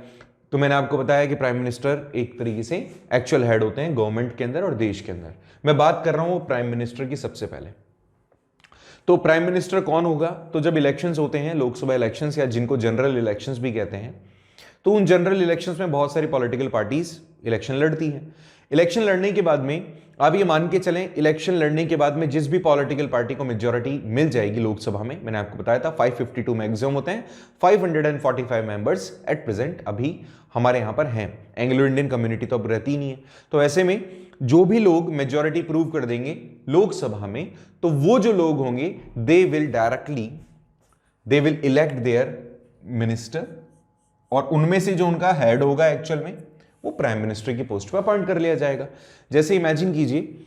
तो मैंने आपको बताया कि प्राइम मिनिस्टर एक तरीके से एक्चुअल हेड होते हैं गवर्नमेंट के अंदर और देश के अंदर। मैं बात कर रहा हूं प्राइम मिनिस्टर की सबसे पहले। तो प्राइम मिनिस्टर कौन होगा, तो जब इलेक्शंस होते हैं, लोकसभा इलेक्शंस या जिनको जनरल इलेक्शंस भी कहते हैं, तो उन जनरल इलेक्शंस में बहुत सारी पॉलिटिकल पार्टीज इलेक्शन लड़ती हैं। इलेक्शन लड़ने के बाद में आप ये मान के चलें, इलेक्शन लड़ने के बाद में जिस भी पॉलिटिकल पार्टी को मेजॉरिटी मिल जाएगी लोकसभा में, मैंने आपको बताया था 552 मैक्सिमम होते हैं, 545 मेंबर्स एट प्रेजेंट अभी हमारे यहां पर हैं। एंग्लो इंडियन कम्युनिटी तो अब रहती नहीं है, तो ऐसे में जो भी लोग मेजॉरिटी प्रूव कर देंगे लोकसभा में, तो वो जो लोग होंगे they will elect their minister, और उनमें से जो उनका हेड होगा एक्चुअल में वो प्राइम मिनिस्टर की पोस्ट पर अपॉइंट कर लिया जाएगा। जैसे इमेजिन कीजिए,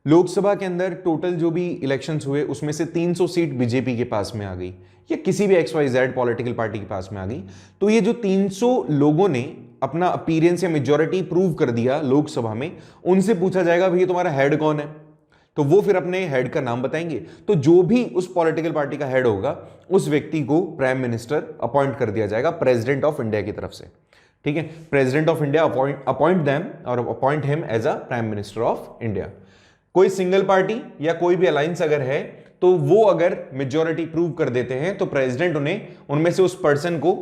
लोकसभा के अंदर टोटल जो भी इलेक्शंस हुए उसमें से 300 सीट बीजेपी के पास में आ गई या किसी भी XYZ पॉलिटिकल पार्टी के पास में आ गई, तो ये जो 300 लोगों ने अपना अपीयरेंस या मेजॉरिटी प्रूव कर दिया लोकसभा में, उनसे पूछा जाएगा भैया तुम्हारा हेड कौन है, तो वो फिर अपने हेड का नाम बताएंगे। तो जो भी उस पॉलिटिकल पार्टी का हेड होगा उस व्यक्ति को प्राइम मिनिस्टर अपॉइंट कर दिया जाएगा प्रेसिडेंट ऑफ इंडिया की तरफ से, ठीक है। President of India appoint them और appoint him as a prime minister of India. कोई सिंगल पार्टी या कोई भी अलायंस अगर है, तो वो अगर मेजॉरिटी प्रूव कर देते हैं तो प्रेसिडेंट उन्हें उनमें से उस पर्सन को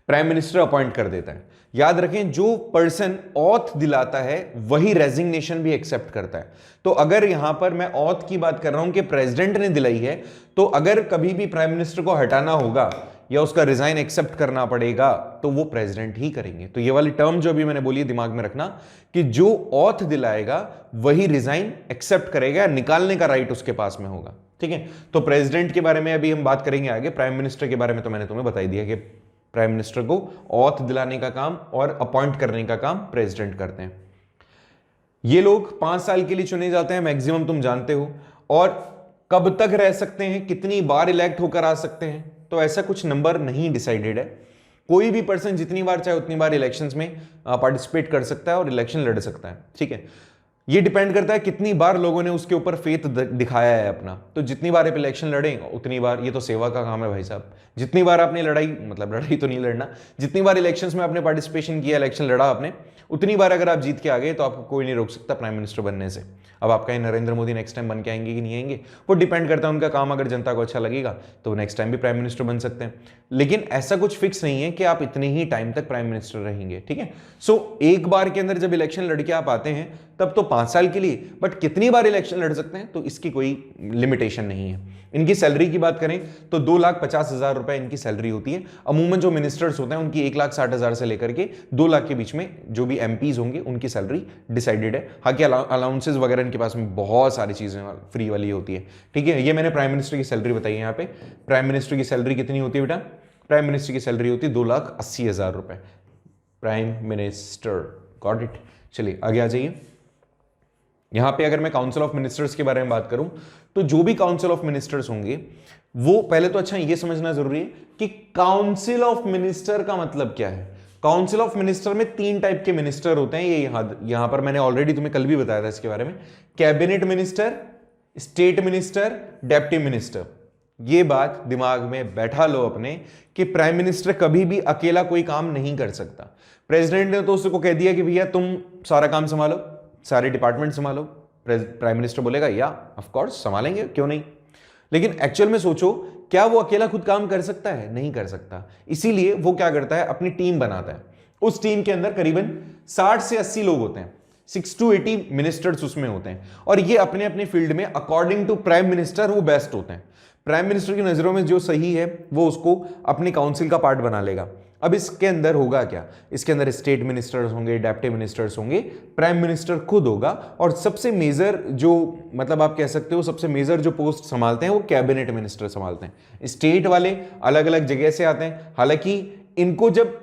प्राइम मिनिस्टर अपॉइंट कर देता है। याद रखें, जो पर्सन ऑथ दिलाता है वही रेजिग्नेशन भी एक्सेप्ट करता है। तो अगर यहां पर मैं ऑथ की बात कर रहा हूं कि प्रेसिडेंट ने दिलाई है, तो अगर कभी भी प्राइम मिनिस्टर को हटाना होगा या उसका रिजाइन एक्सेप्ट करना पड़ेगा, तो वो प्रेसिडेंट ही करेंगे। तो ये वाली टर्म जो अभी मैंने बोली है दिमाग में रखना, कि जो ऑथ दिलाएगा वही रिजाइन एक्सेप्ट करेगा, निकालने का राइट उसके पास में होगा, ठीक है। तो प्रेसिडेंट के बारे में अभी हम बात करेंगे आगे। प्राइम मिनिस्टर के बारे में तो मैंने तुम्हें बता ही दिया कि प्राइम मिनिस्टर को ऑथ दिलाने का काम और अपॉइंट करने का काम प्रेसिडेंट करते हैं। ये लोग 5 साल के लिए चुने जाते हैं मैक्सिमम, तुम जानते हो। और कब तक रह सकते हैं, कितनी बार इलेक्ट होकर आ सकते हैं, तो ऐसा कुछ नंबर नहीं डिसाइडेड है। कोई भी पर्सन जितनी बार चाहे उतनी बार इलेक्शंस में पार्टिसिपेट कर सकता है और इलेक्शन लड़ सकता है, ठीक है। ये डिपेंड करता है कितनी बार लोगों ने उसके ऊपर फेथ दिखाया है अपना। तो जितनी बार आप इलेक्शन लड़ें उतनी बार, ये तो सेवा का काम है भाई साहब, जितनी बार आपने लड़ाई, मतलब लड़ाई तो नहीं लड़ना, जितनी बार इलेक्शंस में आपने पार्टिसिपेशन किया, इलेक्शन लड़ा आपने, उतनी बार अगर आप जीत के आ गए तो आपको कोई नहीं रोक सकता प्राइम मिनिस्टर बनने से। अब आप कहें नरेंद्र मोदी नेक्स्ट टाइम बन के आएंगे कि नहीं आएंगे, वो डिपेंड करता है उनका काम, अगर जनता को अच्छा लगेगा तो नेक्स्ट टाइम भी प्राइम मिनिस्टर बन सकते हैं। लेकिन ऐसा कुछ फिक्स नहीं है कि आप इतने ही टाइम तक प्राइम मिनिस्टर रहेंगे, ठीक है। सो एक बार के अंदर जब इलेक्शन लड़के आप आते हैं तब तो 5 साल के लिए, बट कितनी बार इलेक्शन लड़ सकते हैं तो इसकी कोई लिमिटेशन नहीं है। इनकी सैलरी की बात करें तो 2,50,000 रुपए इनकी सैलरी होती है। अमूमन जो मिनिस्टर्स होते हैं उनकी 1,60,000 से लेकर के 2 लाख के बीच में जो भी एमपीज होंगे उनकी सैलरी डिसाइडेड है। हालांकि अलाउंसेस वगैरह इनके पास में बहुत सारी चीजें फ्री वाली होती है, ठीक है। ये मैंने प्राइम मिनिस्टर की सैलरी बताई है। यहाँ पे प्राइम मिनिस्टर की सैलरी कितनी होती है बेटा? प्राइम मिनिस्टर की सैलरी होती है 2,80,000 रुपए, प्राइम मिनिस्टर। Got it. चलिए आगे आ जाइए। यहां पे अगर मैं काउंसिल ऑफ मिनिस्टर्स के बारे में बात करूं तो जो भी काउंसिल ऑफ मिनिस्टर्स होंगे वो पहले तो अच्छा ये समझना जरूरी है कि काउंसिल ऑफ मिनिस्टर का मतलब क्या है। काउंसिल ऑफ मिनिस्टर में 3 टाइप के मिनिस्टर होते हैं। ये यहां पर मैंने ऑलरेडी तुम्हें कल भी बताया था इसके बारे में। Cabinet minister, state minister, deputy minister. ये बात दिमाग में बैठा लो अपने कि प्राइम मिनिस्टर कभी भी अकेला कोई काम नहीं कर सकता। प्रेसिडेंट ने तो उसको कह दिया कि भैया तुम सारा काम संभालो, सारे डिपार्टमेंट संभालो। प्राइम मिनिस्टर बोलेगा या ऑफ कोर्स संभालेंगे, क्यों नहीं। लेकिन एक्चुअल में सोचो, क्या वो अकेला खुद काम कर सकता है? नहीं कर सकता। इसीलिए वो क्या करता है, अपनी टीम बनाता है। उस टीम के अंदर करीबन 60 से 80 लोग होते हैं, 6 to 80 मिनिस्टर्स उसमें होते हैं। और ये अपने अपने फील्ड में अकॉर्डिंग टू प्राइम मिनिस्टर वो बेस्ट होते हैं। प्राइम मिनिस्टर की नजरों में जो सही है वो उसको अपने काउंसिल का पार्ट बना लेगा। अब इसके अंदर होगा क्या, इसके अंदर स्टेट मिनिस्टर्स होंगे, डेप्टी मिनिस्टर्स होंगे, प्राइम मिनिस्टर खुद होगा। और सबसे मेजर जो, मतलब आप कह सकते हो सबसे मेजर जो पोस्ट संभालते हैं वो कैबिनेट मिनिस्टर संभालते हैं। स्टेट वाले अलग अलग जगह से आते हैं। हालांकि इनको जब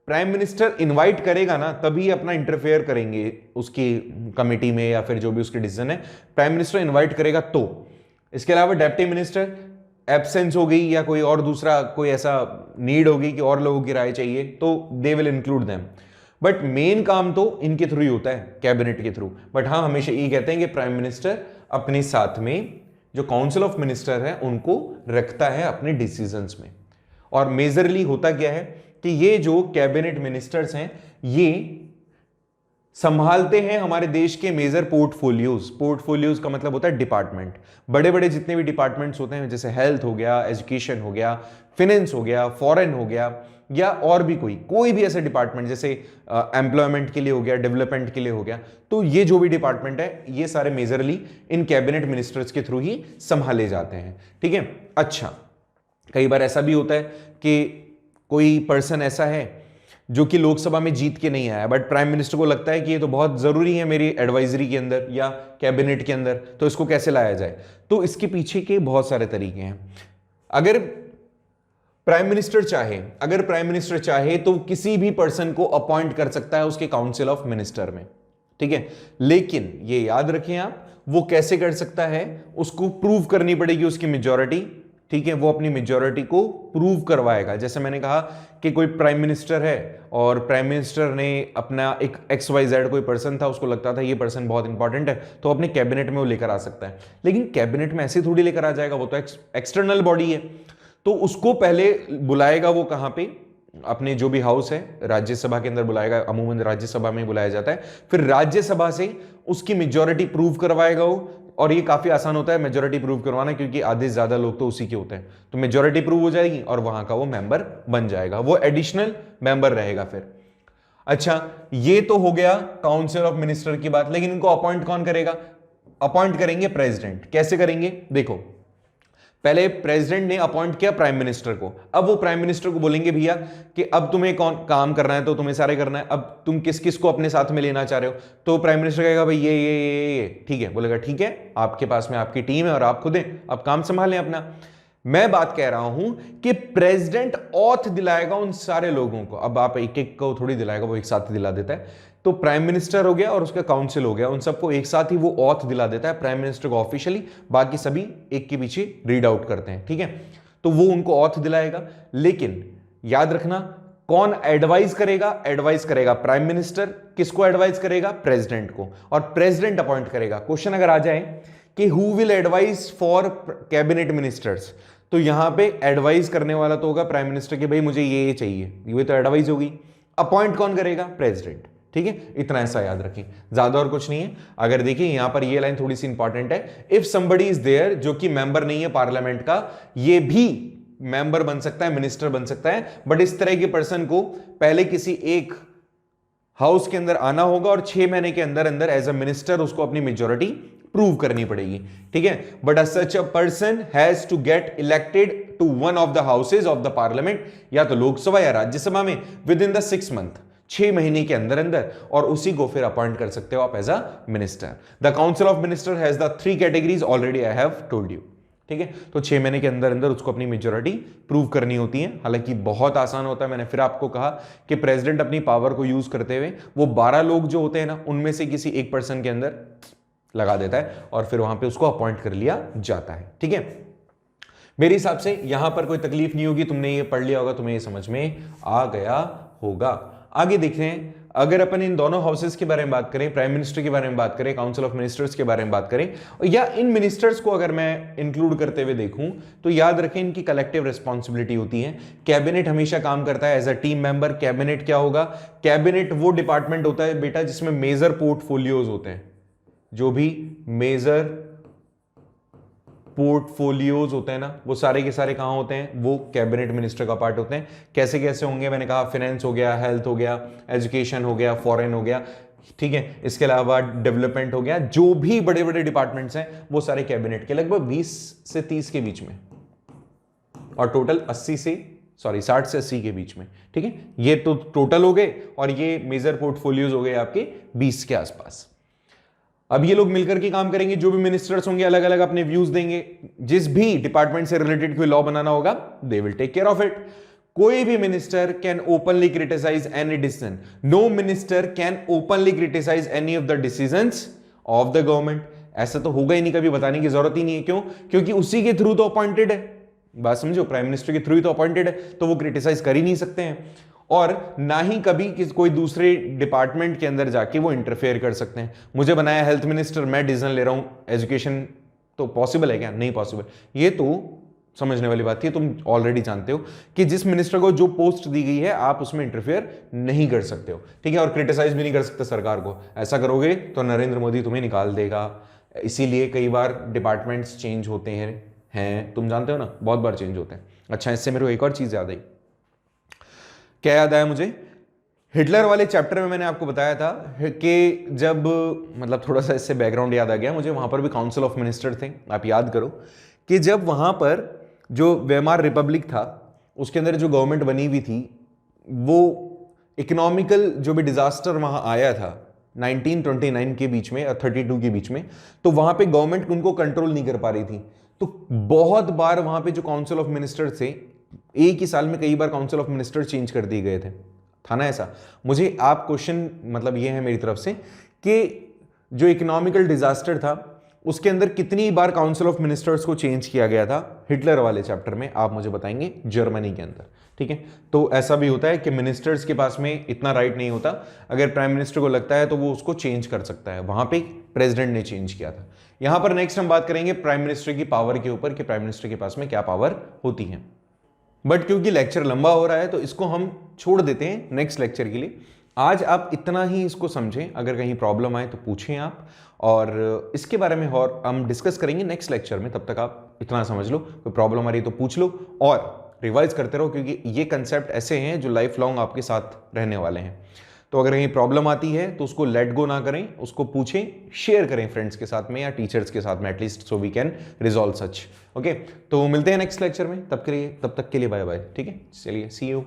प्राइम मिनिस्टर इनवाइट करेगा ना तभी अपना इंटरफेयर करेंगे उसकी कमेटी में या फिर जो भी उसकी डिसीजन है, प्राइम मिनिस्टर इनवाइट करेगा तो। इसके अलावा डेप्टी मिनिस्टर एब्सेंस हो गई या कोई और दूसरा कोई ऐसा नीड होगी कि और लोगों की राय चाहिए तो they will include them. But main काम तो इनके थ्रू ही होता है, कैबिनेट के थ्रू। बट हाँ, हमेशा ये कहते हैं कि प्राइम मिनिस्टर अपने साथ में जो काउंसिल ऑफ मिनिस्टर है उनको रखता है अपने डिसीजंस में। और मेजरली होता क्या है कि ये जो कैबिनेट मिनिस्टर्स हैं ये संभालते हैं हमारे देश के मेजर पोर्टफोलियोज। पोर्टफोलियोज का मतलब होता है डिपार्टमेंट। बड़े बड़े जितने भी डिपार्टमेंट्स होते हैं, जैसे हेल्थ हो गया, एजुकेशन हो गया, फिनेंस हो गया, फॉरेन हो गया, या और भी कोई भी ऐसे डिपार्टमेंट जैसे एम्प्लॉयमेंट के लिए हो गया, डेवलपमेंट के लिए हो गया, तो ये जो भी डिपार्टमेंट है ये सारे मेजरली इन कैबिनेट मिनिस्टर्स के थ्रू ही संभाले जाते हैं, ठीक है। अच्छा, कई बार ऐसा भी होता है कि कोई पर्सन ऐसा है जो कि लोकसभा में जीत के नहीं आया, बट प्राइम मिनिस्टर को लगता है कि ये तो बहुत जरूरी है मेरी एडवाइजरी के अंदर या कैबिनेट के अंदर, तो इसको कैसे लाया जाए। तो इसके पीछे के बहुत सारे तरीके हैं। अगर प्राइम मिनिस्टर चाहे तो किसी भी पर्सन को अपॉइंट कर सकता है उसके काउंसिल ऑफ मिनिस्टर में, ठीक है। लेकिन ये याद रखें आप, वो कैसे कर सकता है, उसको प्रूव करनी पड़ेगी उसकी मेजॉरिटी, ठीक है। वो अपनी मेजॉरिटी को प्रूव करवाएगा। जैसे मैंने कहा कि कोई प्राइम मिनिस्टर है और प्राइम मिनिस्टर ने अपना एक XYZ कोई पर्सन था, उसको लगता था ये पर्सन बहुत इंपॉर्टेंट है, तो अपने कैबिनेट में वो लेकर आ सकता है। लेकिन कैबिनेट में ऐसे थोड़ी लेकर आ जाएगा, वो तो एक्सटर्नल बॉडी है। तो उसको पहले बुलाएगा वो कहां पे, अपने जो भी हाउस है राज्यसभा के अंदर बुलाएगा, अमूमन राज्यसभा में बुलाया जाता है। फिर राज्यसभा से उसकी मेजॉरिटी प्रूव करवाएगा वो, और ये काफी आसान होता है मेजॉरिटी प्रूव करवाना, क्योंकि आधे से ज्यादा लोग तो उसी के होते हैं। तो मेजॉरिटी प्रूव हो जाएगी और वहां का वो मेंबर बन जाएगा, वो एडिशनल मेंबर रहेगा फिर। अच्छा, ये तो हो गया काउंसिल ऑफ मिनिस्टर की बात। लेकिन इनको अपॉइंट कौन करेगा? अपॉइंट करेंगे प्रेसिडेंट। कैसे करेंगे? देखो, पहले प्रेसिडेंट ने अपॉइंट किया प्राइम मिनिस्टर को। अब वो प्राइम मिनिस्टर को बोलेंगे भैया कि अब तुम्हें कौन काम करना है, तो तुम्हें सारे करना है, अब तुम किस किस को अपने साथ में लेना चाह रहे हो। तो प्राइम मिनिस्टर कहेगा भाई ये ठीक है। बोलेगा ठीक है, आपके पास में आपकी टीम है और आप खुद हैं, अब काम संभालें अपना। मैं बात कह रहा हूं कि प्रेसिडेंट ऑथ दिलाएगा उन सारे लोगों को। अब आप एक एक को थोड़ी दिलाएगा, वो एक साथ दिला देता है। तो प्राइम मिनिस्टर हो गया और उसका काउंसिल हो गया, उन सबको एक साथ ही वो ऑथ दिला देता है प्राइम मिनिस्टर को ऑफिशियली, बाकी सभी एक के पीछे रीड आउट करते हैं, ठीक है। तो वो उनको ऑथ दिलाएगा। लेकिन याद रखना, कौन एडवाइज करेगा? एडवाइज करेगा प्राइम मिनिस्टर। किसको एडवाइज करेगा? प्रेसिडेंट को, और प्रेसिडेंट अपॉइंट करेगा। क्वेश्चन अगर आ जाए कि who will advise for cabinet ministers, तो यहां पे एडवाइज करने वाला तो होगा प्राइम मिनिस्टर कि भाई मुझे ये चाहिए, ये तो एडवाइज होगी। अपॉइंट कौन करेगा? प्रेसिडेंट। ठीक है, इतना ऐसा याद रखें, ज्यादा और कुछ नहीं है। अगर देखिए यहां पर ये लाइन थोड़ी सी इंपॉर्टेंट है, इफ समबडी इज देयर, जो कि मेंबर नहीं है पार्लियामेंट का, ये भी मेंबर बन सकता है, मिनिस्टर बन सकता है, बट इस तरह के पर्सन को पहले किसी एक हाउस के अंदर आना होगा और 6 महीने के अंदर अंदर एज अ मिनिस्टर उसको अपनी मेजोरिटी प्रूव करनी पड़ेगी। ठीक है, but such a person has to get elected to one of the houses of the parliament, या तो लोकसभा या राज्यसभा में, विद इन द 6 मंथ, 6 महीने के अंदर अंदर, और उसी को फिर अपॉइंट कर सकते हो आप as a minister. The council of minister has the 3 categories, already I have told you. ठीक है, तो 6 महीने के अंदर अंदर उसको अपनी मेजोरिटी प्रूव करनी होती है। हालांकि बहुत आसान होता है, मैंने फिर आपको कहा कि प्रेसिडेंट अपनी पावर को यूज करते हुए वो 12 लोग जो होते हैं ना, उनमें से किसी एक पर्सन के अंदर लगा देता है और फिर वहां पे उसको अपॉइंट कर लिया जाता है। ठीक है, मेरे हिसाब से यहां पर कोई तकलीफ नहीं होगी, तुमने ये पढ़ लिया होगा, तुम्हें ये समझ में आ गया होगा। आगे देखते हैं, अगर अपन इन दोनों हाउसेस के बारे में बात करें, प्राइम मिनिस्टर के बारे में बात करें, काउंसिल ऑफ मिनिस्टर्स के बारे में बात करें, या इन मिनिस्टर्स को अगर मैं इंक्लूड करते हुए देखूं, तो याद रखें इनकी कलेक्टिव रिस्पॉन्सिबिलिटी होती है। कैबिनेट हमेशा काम करता है as a team member. Cabinet क्या होगा? कैबिनेट वो डिपार्टमेंट होता है बेटा जिसमें मेजर पोर्टफोलियोज होते हैं। जो भी मेजर पोर्टफोलियोज होते हैं ना, वो सारे के सारे कहां होते हैं? वो कैबिनेट मिनिस्टर का पार्ट होते हैं। कैसे कैसे होंगे? मैंने कहा फाइनेंस हो गया, हेल्थ हो गया, एजुकेशन हो गया, फॉरेन हो गया, ठीक है, इसके अलावा डेवलपमेंट हो गया। जो भी बड़े बड़े डिपार्टमेंट्स हैं वो सारे कैबिनेट के, लगभग 20 से 30 के बीच में, और टोटल 60 से 80 के बीच में। ठीक है, ये तो टोटल हो गए, और ये मेजर पोर्टफोलियोज हो गए आपके 20 के आसपास। अब ये लोग मिलकर के काम करेंगे, जो भी मिनिस्टर्स होंगे अलग अलग अपने व्यूज देंगे। जिस भी डिपार्टमेंट से रिलेटेड कोई लॉ बनाना होगा, they will take care of it. कोई भी minister can openly criticise any decision. No minister can openly criticise any of the decisions of the government. ऐसा तो होगा ही नहीं, कभी बताने की जरूरत ही नहीं है। क्यों? क्योंकि उसी के थ्रू तो अपॉइंटेड है। बात समझो, प्राइम मिनिस्टर के थ्रू ही तो अपॉइंटेड है, तो वो क्रिटिसाइज कर ही नहीं सकते हैं। और ना ही कभी कोई दूसरे डिपार्टमेंट के अंदर जाके वो इंटरफेयर कर सकते हैं। मुझे बनाया हेल्थ मिनिस्टर, मैं डिसीजन ले रहा हूं एजुकेशन, तो पॉसिबल है क्या? नहीं पॉसिबल। ये तो समझने वाली बात है, तुम ऑलरेडी जानते हो कि जिस मिनिस्टर को जो पोस्ट दी गई है आप उसमें इंटरफेयर नहीं कर सकते हो। ठीक है, और क्रिटिसाइज भी नहीं कर सकते सरकार को। ऐसा करोगे तो नरेंद्र मोदी तुम्हें निकाल देगा। इसीलिए कई बार डिपार्टमेंट्स चेंज होते हैं, तुम जानते हो ना, बहुत बार चेंज होते हैं। अच्छा, इससे मेरे को एक और चीज याद आई। क्या याद आया मुझे? हिटलर वाले चैप्टर में मैंने आपको बताया था कि जब, मतलब थोड़ा सा इससे बैकग्राउंड याद आ गया मुझे, वहां पर भी काउंसिल ऑफ मिनिस्टर थे। आप याद करो कि जब वहां पर जो वेमार रिपब्लिक था, उसके अंदर जो गवर्नमेंट बनी हुई थी, वो इकोनॉमिकल जो भी डिजास्टर वहां आया था 1929 के बीच में और 32 के बीच में, तो वहां पे गवर्नमेंट उनको कंट्रोल नहीं कर पा रही थी। तो बहुत बार वहां पे जो काउंसिल ऑफ मिनिस्टर थे, एक ही साल में कई bar council of minister change कर दिए गए थे, था ना ऐसा? मुझे आप क्वेश्चन, मतलब ये है मेरी तरफ से कि जो इकोनॉमिकल डिजास्टर था उसके अंदर कितनी बार काउंसिल ऑफ मिनिस्टर्स को चेंज किया गया था? हिटलर वाले चैप्टर में आप मुझे बताएंगे, जर्मनी के अंदर। ठीक है, तो ऐसा भी होता है कि मिनिस्टर्स के पास में इतना राइट नहीं होता। अगर प्राइम मिनिस्टर को लगता है तो वो उसको चेंज कर सकता है। वहां पे प्रेसिडेंट ने चेंज किया था। यहां पर नेक्स्ट हम बात करेंगे प्राइम मिनिस्टर की पावर के ऊपर कि प्राइम मिनिस्टर के पास में क्या पावर होती है। बट क्योंकि लेक्चर लंबा हो रहा है तो इसको हम छोड़ देते हैं नेक्स्ट लेक्चर के लिए। आज आप इतना ही इसको समझें, अगर कहीं प्रॉब्लम आए तो पूछें आप, और इसके बारे में और हम डिस्कस करेंगे नेक्स्ट लेक्चर में। तब तक आप इतना समझ लो, कोई प्रॉब्लम आ रही है तो पूछ लो और रिवाइज करते रहो, क्योंकि ये कंसेप्ट ऐसे हैं जो लाइफ लॉन्ग आपके साथ रहने वाले हैं। तो अगर कहीं प्रॉब्लम आती है तो उसको लेट गो ना करें, उसको पूछें, शेयर करें फ्रेंड्स के साथ में या टीचर्स के साथ में at least, so we can resolve such. Okay, तो मिलते हैं नेक्स्ट लेक्चर में। तब तक के लिए बाय बाय। ठीक है, चलिए, सी यू।